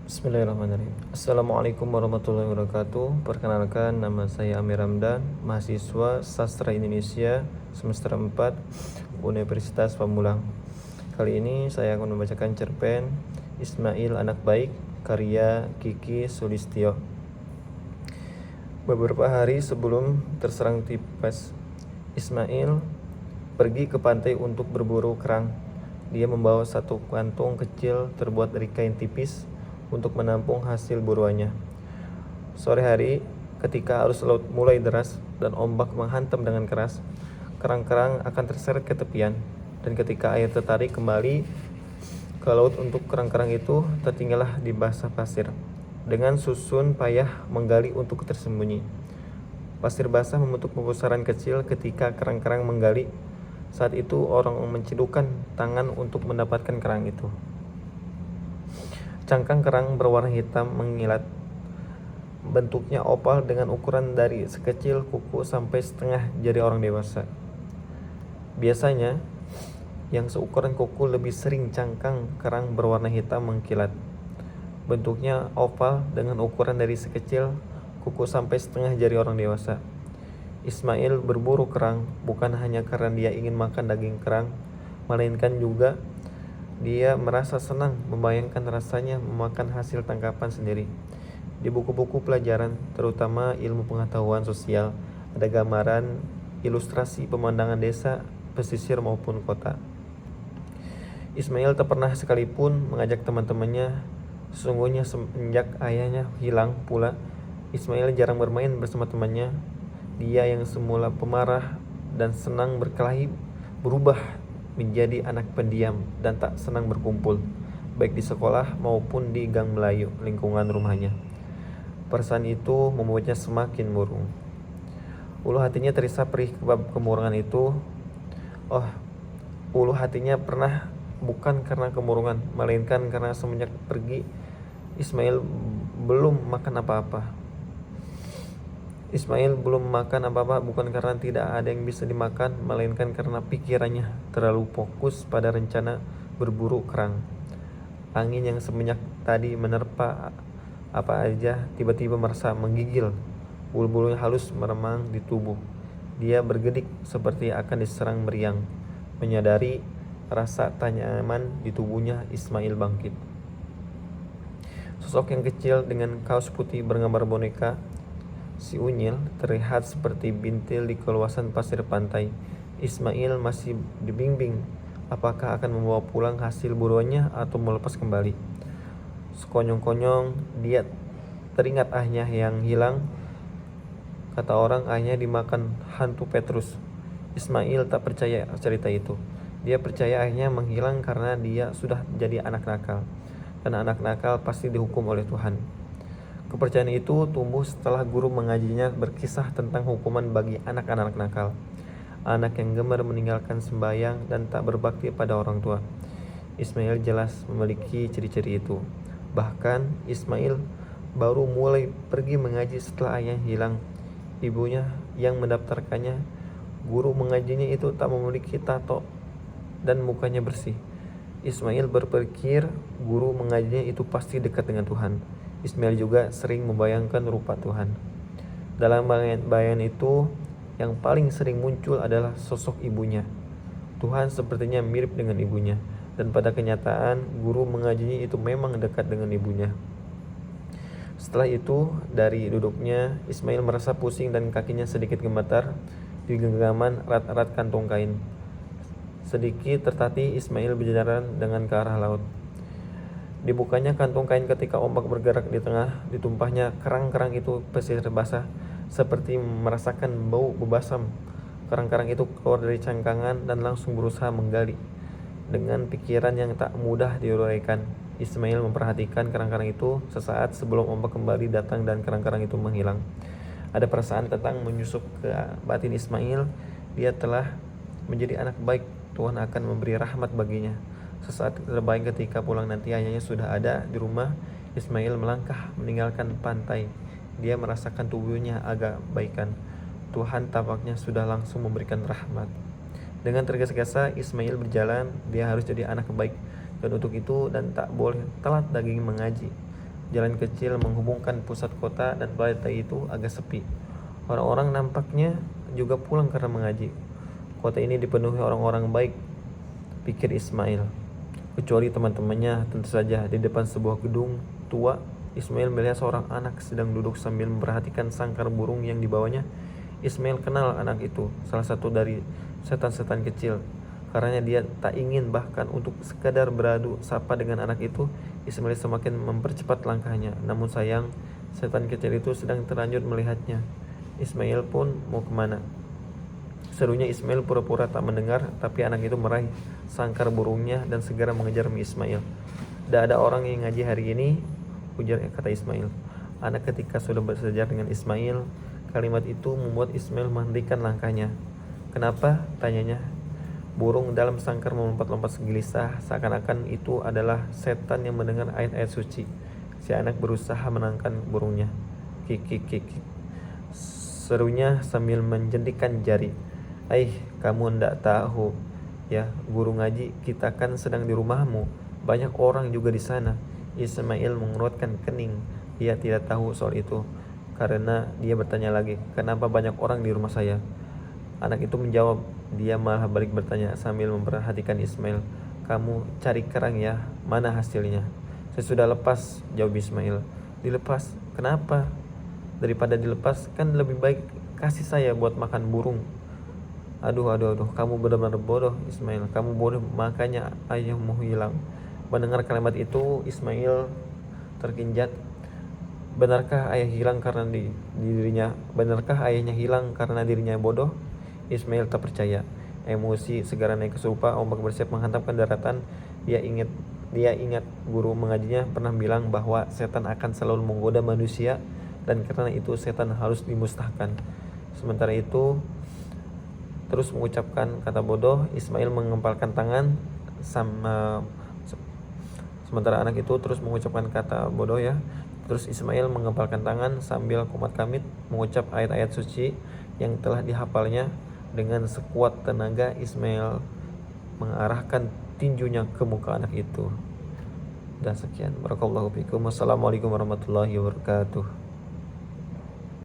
Bismillahirrahmanirrahim. Assalamualaikum warahmatullahi wabarakatuh. Perkenalkan, nama saya Amir Ramdan, mahasiswa Sastra Indonesia semester 4 Universitas Pamulang. Kali ini saya akan membacakan cerpen Ismail Anak Baik karya Kiki Sulistyo. Beberapa hari sebelum terserang tipes, Ismail pergi ke pantai untuk berburu kerang. Dia membawa satu kantung kecil terbuat dari kain tipis untuk menampung hasil buruannya. Sore hari, ketika arus laut mulai deras dan ombak menghantam dengan keras, kerang-kerang akan terseret ke tepian, dan ketika air tertarik kembali ke laut untuk kerang-kerang itu tertinggallah di basah pasir. Dengan susun payah menggali untuk tersembunyi. Pasir basah membentuk pusaran kecil ketika kerang-kerang menggali. Saat itu orang mencidukkan tangan untuk mendapatkan kerang itu. Cangkang kerang berwarna hitam mengilat. Bentuknya opal dengan ukuran dari sekecil kuku sampai setengah jari orang dewasa. Biasanya, yang seukuran kuku lebih sering cangkang kerang berwarna hitam mengkilat. Bentuknya oval dengan ukuran dari sekecil kuku sampai setengah jari orang dewasa. Ismail berburu kerang bukan hanya karena dia ingin makan daging kerang, melainkan juga dia merasa senang membayangkan rasanya memakan hasil tangkapan sendiri. Di buku-buku pelajaran, terutama ilmu pengetahuan sosial, ada gambaran ilustrasi pemandangan desa, pesisir maupun kota. Ismail tak pernah sekalipun mengajak teman-temannya. Sesungguhnya semenjak ayahnya hilang pula, Ismail jarang bermain bersama temannya. Dia yang semula pemarah dan senang berkelahi berubah menjadi anak pendiam dan tak senang berkumpul, baik di sekolah maupun di gang Melayu lingkungan rumahnya. Perasaan itu membuatnya semakin murung. Ulu hatinya terisa perih kebab kemurungan itu. Ulu hatinya pernah bukan karena kemurungan, melainkan karena semenjak pergi Ismail belum makan apa-apa. Ismail belum makan apa-apa bukan karena tidak ada yang bisa dimakan, melainkan karena pikirannya terlalu fokus pada rencana berburu kerang. Angin yang semenjak tadi menerpa apa aja tiba-tiba merasa menggigil. Bulu-bulunya halus meremang di tubuh. Dia bergedik seperti akan diserang meriang. Menyadari rasa tak nyaman di tubuhnya, Ismail bangkit. Sosok yang kecil dengan kaos putih bergambar boneka si Unyil terlihat seperti bintil di keluasan pasir pantai. Ismail masih dibimbing apakah akan membawa pulang hasil buruannya atau melepas kembali. Sekonyong-konyong dia teringat ayahnya yang hilang. Kata orang ayahnya dimakan hantu Petrus. Ismail tak percaya cerita itu. Dia percaya ayahnya menghilang karena dia sudah jadi anak nakal, dan anak nakal pasti dihukum oleh Tuhan. Kepercayaan itu tumbuh setelah guru mengajinya berkisah tentang hukuman bagi anak-anak nakal, anak yang gemar meninggalkan sembahyang dan tak berbakti pada orang tua. Ismail jelas memiliki ciri-ciri itu. Bahkan Ismail baru mulai pergi mengaji setelah ayahnya hilang. Ibunya yang mendaftarkannya. Guru mengajinya itu tak memiliki tato dan mukanya bersih. Ismail berpikir guru mengajinya itu pasti dekat dengan Tuhan. Ismail juga sering membayangkan rupa Tuhan. Dalam bayangan itu, yang paling sering muncul adalah sosok ibunya. Tuhan sepertinya mirip dengan ibunya, dan pada kenyataan guru mengajinya itu memang dekat dengan ibunya. Setelah itu, dari duduknya, Ismail merasa pusing dan kakinya sedikit gemetar di genggaman erat-erat kantung kain. Sedikit tertatih, Ismail berjalan dengan ke arah laut. Dibukanya kantung kain ketika ombak bergerak di tengah ditumpahnya kerang-kerang itu pesisir basah, seperti merasakan bau bebasam. Kerang-kerang itu keluar dari cangkangan dan langsung berusaha menggali. Dengan pikiran yang tak mudah diuraikan, Ismail memperhatikan kerang-kerang itu sesaat sebelum ombak kembali datang dan kerang-kerang itu menghilang. Ada perasaan tentang menyusup ke batin Ismail. Dia telah menjadi anak baik. Tuhan akan memberi rahmat baginya. Sesaat terbaik ketika pulang nanti ayahnya sudah ada di rumah, Ismail melangkah meninggalkan pantai. Dia merasakan tubuhnya agak baikan. Tuhan tampaknya sudah langsung memberikan rahmat. Dengan tergesa-gesa Ismail berjalan. Dia harus jadi anak baik, dan untuk itu dan tak boleh telat daging mengaji. Jalan kecil menghubungkan pusat kota dan balai itu agak sepi. Orang-orang nampaknya juga pulang karena mengaji. Kota ini dipenuhi orang-orang baik, pikir Ismail. Kecuali teman-temannya, tentu saja. Di depan sebuah gedung tua, Ismail melihat seorang anak sedang duduk sambil memperhatikan sangkar burung yang dibawanya. Ismail kenal anak itu, salah satu dari setan-setan kecil. Karena dia tak ingin bahkan untuk sekadar beradu sapa dengan anak itu, Ismail semakin mempercepat langkahnya. Namun sayang, setan kecil itu sedang terlanjur melihatnya. Ismail pun mau kemana? Serunya Ismail pura-pura tak mendengar, tapi anak itu meraih sangkar burungnya dan segera mengejar Ismail. "Tidak ada orang yang ngaji hari ini," ujar kata Ismail. Anak ketika sudah bersejar dengan Ismail, kalimat itu membuat Ismail menghentikan langkahnya. "Kenapa?" tanyanya. Burung dalam sangkar melompat-lompat gelisah, seakan-akan itu adalah setan yang mendengar ayat-ayat suci. Si anak berusaha menangkan burungnya. "Kik, kik, kik, kik," serunya sambil menjentikan jari. Kamu ndak tahu ya, guru ngaji kita kan sedang di rumahmu. Banyak orang juga di sana." Ismail mengerutkan kening. Dia tidak tahu soal itu. Karena dia bertanya lagi, "Kenapa banyak orang di rumah saya?" Anak itu menjawab. Dia malah balik bertanya sambil memperhatikan Ismail. "Kamu cari kerang ya, mana hasilnya?" "Saya sudah lepas," jawab Ismail. "Dilepas? Kenapa?" "Daripada dilepas, kan lebih baik kasih saya buat makan burung." Aduh, kamu benar-benar bodoh, Ismail. Kamu bodoh, makanya ayahmu hilang." Mendengar kalimat itu, Ismail terkinjat. Benarkah ayahnya hilang karena dirinya bodoh? Ismail tak percaya. Emosi segera naik kesurupan, ombak bersiap menghantamkan daratan. Dia ingat guru mengajinya pernah bilang bahwa setan akan selalu menggoda manusia, dan karena itu setan harus dimusnahkan. Sementara itu, terus mengucapkan kata bodoh, Ismail mengempalkan tangan sementara anak itu terus mengucapkan kata bodoh ya. Terus Ismail mengempalkan tangan sambil kumat kamit mengucap ayat-ayat suci yang telah dihafalnya. Dengan sekuat tenaga Ismail mengarahkan tinjunya ke muka anak itu. Dan sekian. Barakallahu fikum. Wassalamualaikum warahmatullahi wabarakatuh.